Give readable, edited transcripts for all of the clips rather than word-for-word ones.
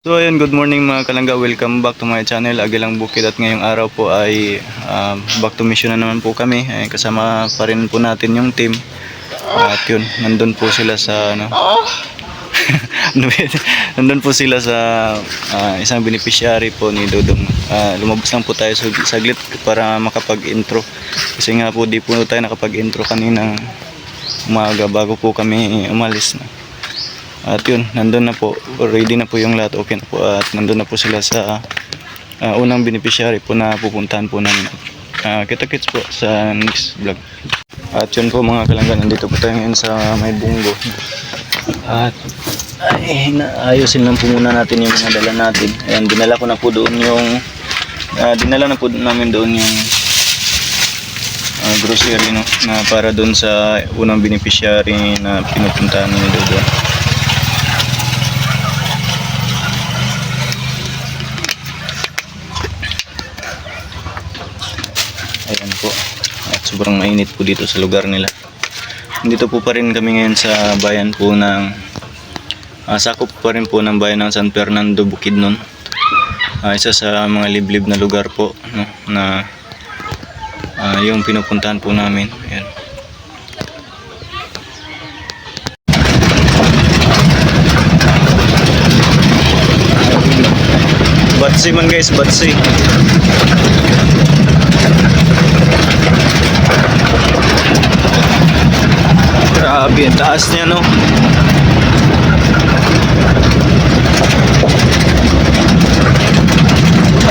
So ayun, good morning mga kalangga, welcome back to my channel, Agilang Bukid. At ngayong araw po ay back to mission na naman po kami. Kasama pa rin po natin yung team. At yun, nandun po sila sa nandun po sila sa isang beneficiary po ni Dodong. Lumabas lang po tayo saglit para makapag-intro. Kasi nga po di po tayo nakapag-intro kanina umaga bago po kami umalis na. At yun, nandun na po, ready na po yung lahat, okay na po. At nandun na po sila sa unang beneficiary po na pupuntahan po namin. Kita-kits po sa next vlog. At yun po mga kalangga, nandito po tayo ngayon sa may bunggo. At ayusin lang po muna natin yung mga dala natin. Ayan, dinala ko na po doon yung dinala na po namin doon yung grocery, no, na para doon sa unang beneficiary na pinupuntahan ni Dodo. Ayan po. At sobrang mainit po dito sa lugar nila. Dito po pa rin kami ngayon sa bayan po ng sakop pa rin po ng bayan ng San Fernando, Bukidnon. Isa sa mga liblib na lugar po, no, na yung pinupuntahan po namin. Ayan. Batsi man guys, batsi. Grabe, ang taas niya, no?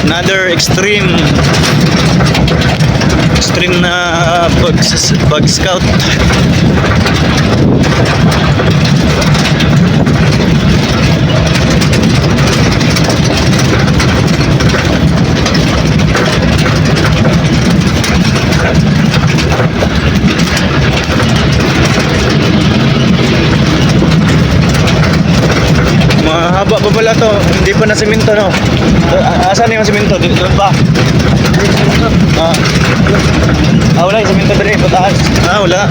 Another extreme na bug scout. Mahaba pa pala to, hindi pa na semento, no? Asan yung semento? Doon pa? Wala yung semento dali, pataas. Wala.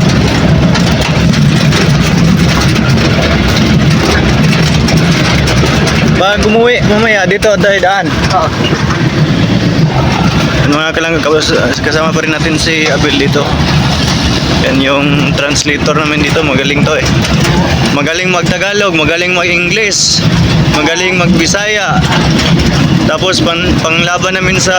Pag umuwi, mamaya dito tayo daan. Mga kalangga, kasama pa rin natin si Abel dito. Yan yung translator namin dito, magaling to eh. Magaling mag-Tagalog, magaling mag-English, magaling mag-Bisaya. Tapos panglaban namin sa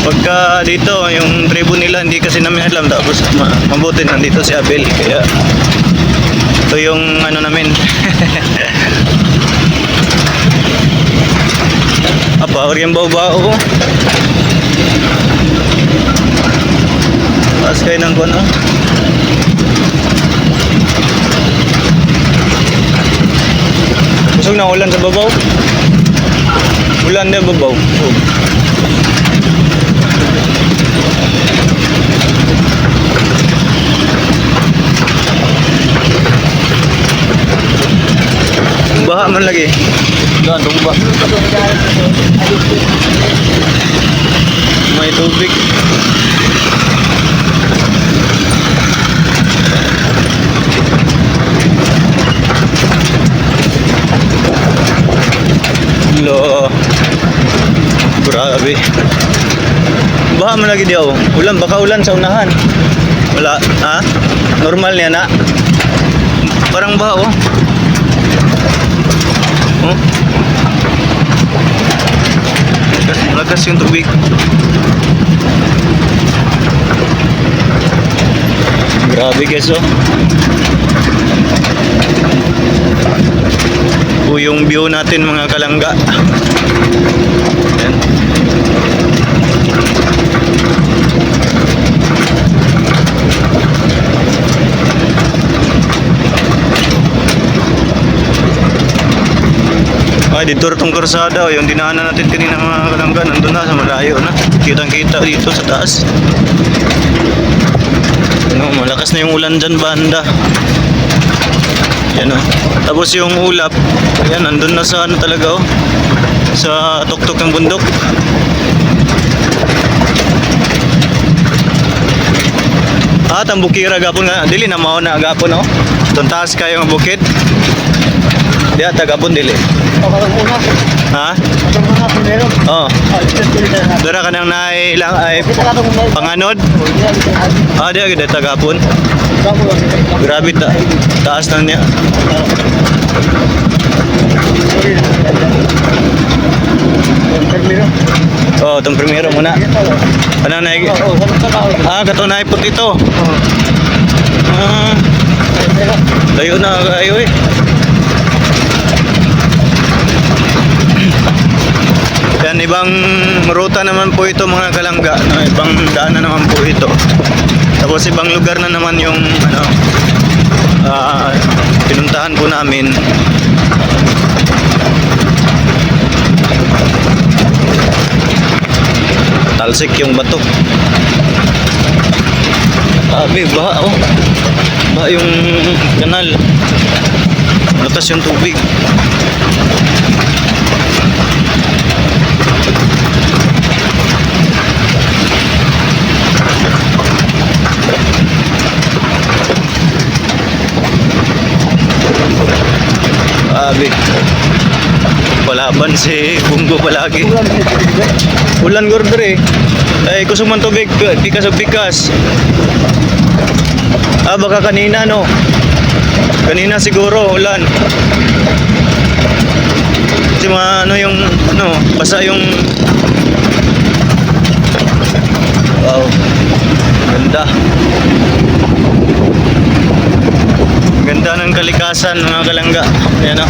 pagka dito, yung tribo nila hindi kasi namin alam. Tapos mabuti nandito si Abel, kaya ito yung namin. Apa, orang bau-bau. Pas kayo ng kono. Busog na ulan sa babaw. Ulan na babaw. Baha man lagi. Doon, tumba. May tubig. Lo, grabe. Baha man lagi diyaw. Ulan, baka ulan sa unahan. Wala, normal niya na. Parang baha, oh. Lakas yung tubig. Grabe guys, oh. Yung view natin mga kalangga. Ayan. Dito itong karsada, yung dinaanan natin kanina mga kalangga, nandun na sa malayo na. Kitang-kita dito sa taas. Malakas na yung ulan dyan banda. Yan, tapos yung ulap, yan, nandun na sa talaga, sa tuktok ng bundok. Ang bukira gapon nga, dili na mao na gapon, Tuntas kayo ang bukid. Diya tagapon dili. Una. Ha? Una ko meron. Oh. Dito Dara ka nang ilang ay panganod. Ah, diya gid tagapon. Grabe taas na niya. Oh, itong primero muna. Ano na kato na ipot ito. Ah, layo na kayo eh. Yan, ibang ruta naman po ito mga kalangga, no? Ibang daan na naman po ito. Tapos ibang lugar na naman yung pinuntahan po namin. Talsik yung bato. Abi, baha oh. Baha yung kanal. Lakas yung tubig. Abi. Palaban si Bunggo palagi. Ulan gordre. Ay kusuman tubig, pikas o pikas. Ah, baka kanina no. Kanina siguro ulan. Kasi yung basa yung wow. Ganda. Ganda ng kalikasan mga kalangga. Ayan o.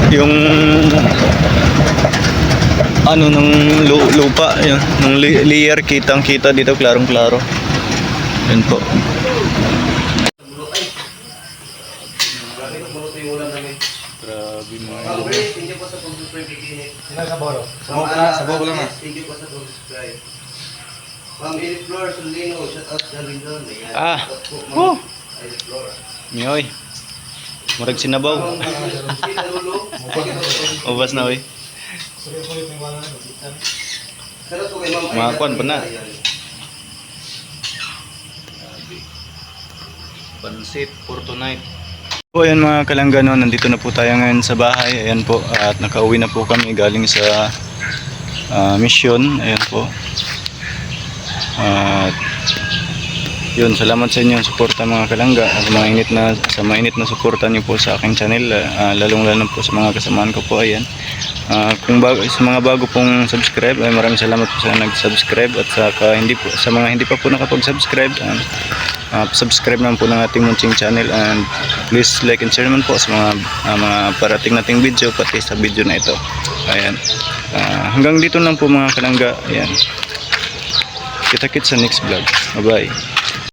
Yung ng lupa yun, ng layer kitang kita dito klarong klaro. Yan po. Grabe mga Thank you po sa pag-subscribe kay Sabog lang ah. Thank you po sa pag-subscribe. Ma'am Edith Flor Solino, shout out sa Lindon. Ayan. Ah. Shout out po, Oh. Ma'am Edith Flor. Miyoy. Murag sinabaw. Ma'am Sina Lulu. Ubas na oy. Shout out po kay Ma'am Mga Aida kwan pa na. Ayan. Pansit for tonight. Po ayan mga kalangga, no, nandito na po tayo ngayon sa bahay. Ayan po, at nakauwi na po kami galing sa mission. Ayan po. At yun, salamat sa inyong suporta mga kalangga, sa mainit na suporta niyo po sa aking channel, lalong po sa mga kasamahan ko po. Ayan. Sa mga bago pong subscribe, ay maraming salamat po sa nag-subscribe, at sa mga hindi pa po nakapag-subscribe, subscribe naman po ng ating munching channel, and please like and share naman po sa mga parating nating video, pati sa video na ito. Ayan. Hanggang dito lang po mga kalangga. Ayan. Kita-kits sa next vlog. Bye bye.